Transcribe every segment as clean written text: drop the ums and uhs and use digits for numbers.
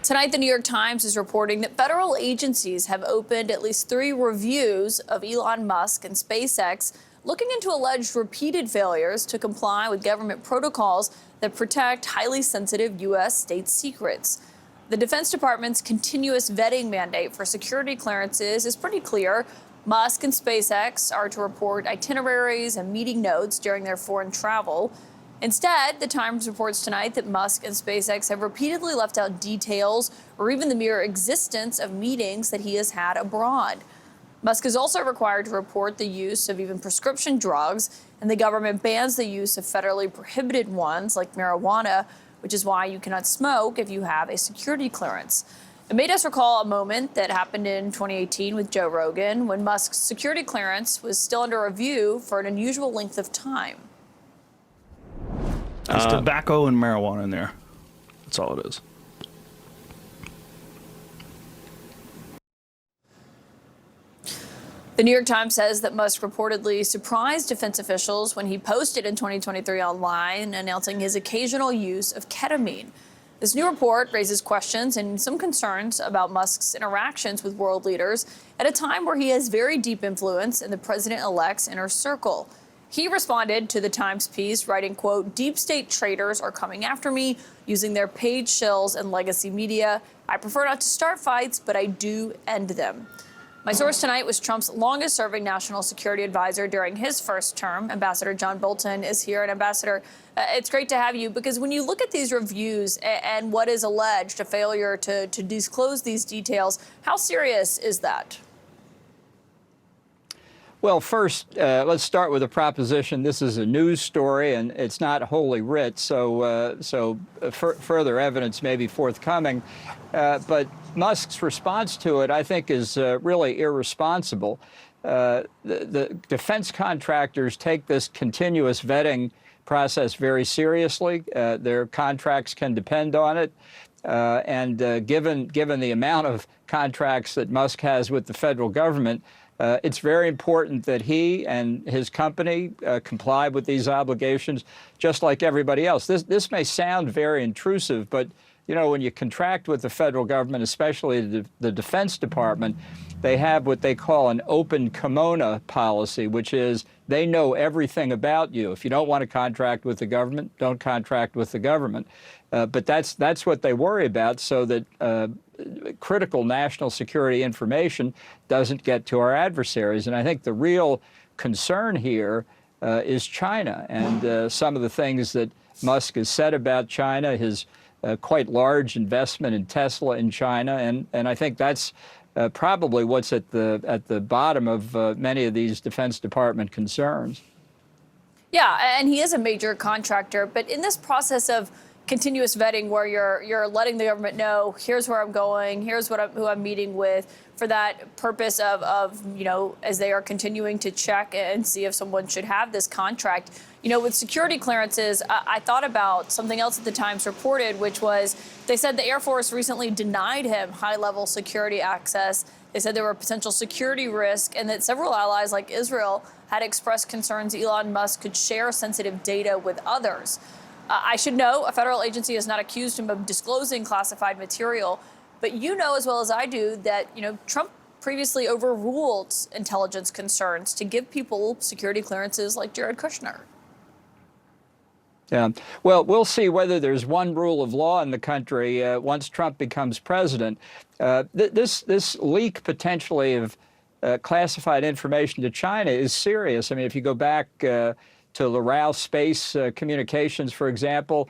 Tonight, the New York Times is reporting that federal agencies have opened at least 3 reviews of Elon Musk and SpaceX, looking into alleged repeated failures to comply with government protocols that protect highly sensitive U.S. state secrets. The Defense Department's continuous vetting mandate for security clearances is pretty clear. Musk and SpaceX are to report itineraries and meeting notes during their foreign travel. Instead, the Times reports tonight that Musk and SpaceX have repeatedly left out details or even the mere existence of meetings that he has had abroad. Musk is also required to report the use of even prescription drugs, and the government bans the use of federally prohibited ones like marijuana, which is why you cannot smoke if you have a security clearance. It made us recall a moment that happened in 2018 with Joe Rogan, when Musk's security clearance was still under review for an unusual length of time. There's tobacco and marijuana in there. That's all it is. The New York Times says that Musk reportedly surprised defense officials when he posted in 2023 online announcing his occasional use of ketamine. This new report raises questions and some concerns about Musk's interactions with world leaders at a time where he has very deep influence in the president-elect's inner circle. He responded to the Times piece, writing, quote, "Deep state traitors are coming after me using their paid shills and legacy media. I prefer not to start fights, but I do end them." My source tonight was Trump's longest-serving national security advisor during his first term. Ambassador John Bolton is here. And Ambassador, it's great to have you, because when you look at these reviews and what is alleged, a failure to disclose these details, how serious is that? Well, first, let's start with a proposition. This is a news story, and it's not Holy Writ, so further evidence may be forthcoming. But Musk's response to it, I think, is really irresponsible. The defense contractors take this continuous vetting process very seriously. Their contracts can depend on it. And given the amount of contracts that Musk has with the federal government, it's very important that he and his company comply with these obligations, just like everybody else. This may sound very intrusive, but you know, when you contract with the federal government, especially the Defense Department, they have what they call an open kimono policy, which is they know everything about you. If you don't want to contract with the government, don't contract with the government. But that's what they worry about, so that critical national security information doesn't get to our adversaries. And I think the real concern here is China, and some of the things that Musk has said about China, his quite large investment in Tesla in China, and I think that's probably what's at the bottom of many of these Defense Department concerns. Yeah, and he is a major contractor, but in this process of continuous vetting, where you're letting the government know, here's where I'm going, here's who I'm meeting with, for that purpose of you know, as they are continuing to check and see if someone should have this contract. You know, with security clearances, I thought about something else that the Times reported, which was they said the Air Force recently denied him high-level security access. They said there were potential security risk, and that several allies like Israel had expressed concerns Elon Musk could share sensitive data with others. I should know a federal agency has not accused him of disclosing classified material, but you know as well as I do that, you know, Trump previously overruled intelligence concerns to give people security clearances like Jared Kushner. Yeah, well, we'll see whether there's one rule of law in the country once Trump becomes president. This leak potentially of classified information to China is serious. I mean, if you go back to Loral Space Communications, for example,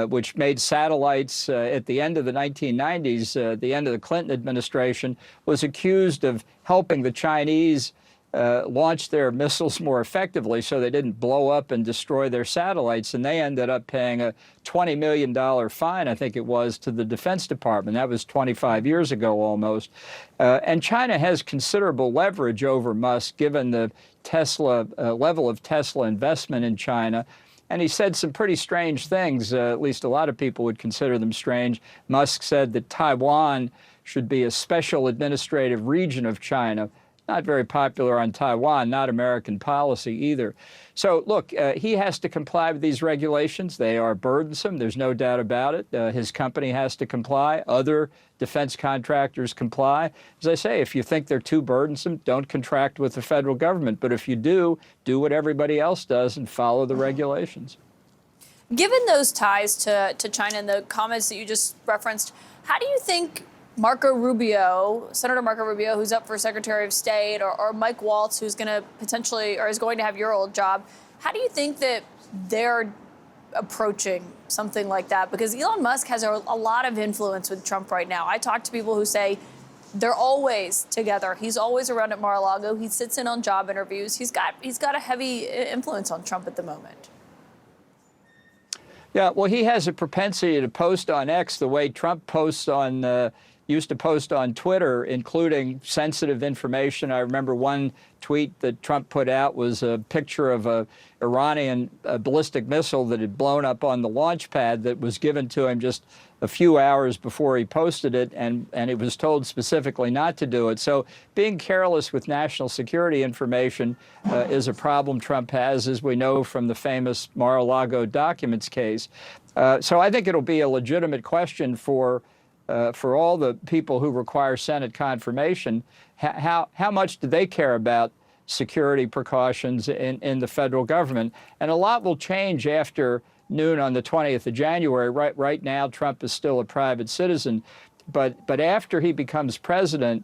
which made satellites at the end of the 1990s, the end of the Clinton administration, was accused of helping the Chinese launch their missiles more effectively so they didn't blow up and destroy their satellites. And they ended up paying a $20 million fine, I think it was, to the Defense Department. That was 25 years ago almost. And China has considerable leverage over Musk, given the Tesla level of Tesla investment in China. And he said some pretty strange things, at least a lot of people would consider them strange. Musk said that Taiwan should be a special administrative region of China. not very popular on Taiwan, not American policy either. So look, he has to comply with these regulations. They are burdensome. There's no doubt about it. His company has to comply. Other defense contractors comply. As I say, if you think they're too burdensome, don't contract with the federal government. But if you do what everybody else does and follow the regulations. Given those ties to China and the comments that you just referenced, how do you think Marco Rubio, Senator Marco Rubio, who's up for Secretary of State, or Mike Waltz, who's going to potentially, or is going to have your old job, how do you think that they're approaching something like that? Because Elon Musk has a lot of influence with Trump right now. I talk to people who say they're always together. He's always around at Mar-a-Lago. He sits in on job interviews. He's got a heavy influence on Trump at the moment. Yeah, well, he has a propensity to post on X the way Trump posts on used to post on Twitter, including sensitive information. I remember one tweet that Trump put out was a picture of a Iranian ballistic missile that had blown up on the launch pad that was given to him just a few hours before he posted it, and it was told specifically not to do it. So being careless with national security information is a problem Trump has, as we know from the famous Mar-a-Lago documents case. So I think it'll be a legitimate question for all the people who require Senate confirmation, how much do they care about security precautions in the federal government? And a lot will change after noon on the 20th of January. Right now, Trump is still a private citizen. But after he becomes president,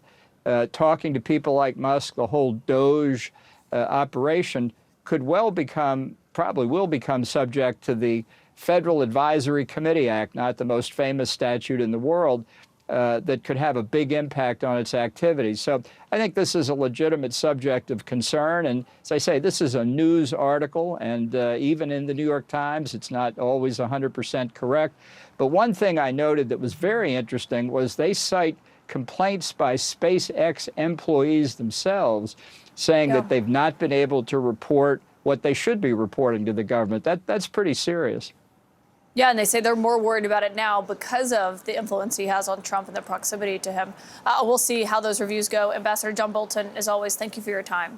talking to people like Musk, the whole Doge operation probably will become subject to the Federal Advisory Committee Act, not the most famous statute in the world, that could have a big impact on its activities. So I think this is a legitimate subject of concern. And as I say, this is a news article, and even in the New York Times, it's not always 100% correct. But one thing I noted that was very interesting was they cite complaints by SpaceX employees themselves saying that they've not been able to report what they should be reporting to the government. That's pretty serious. Yeah, and they say they're more worried about it now because of the influence he has on Trump and the proximity to him. We'll see how those reviews go. Ambassador John Bolton, as always, thank you for your time.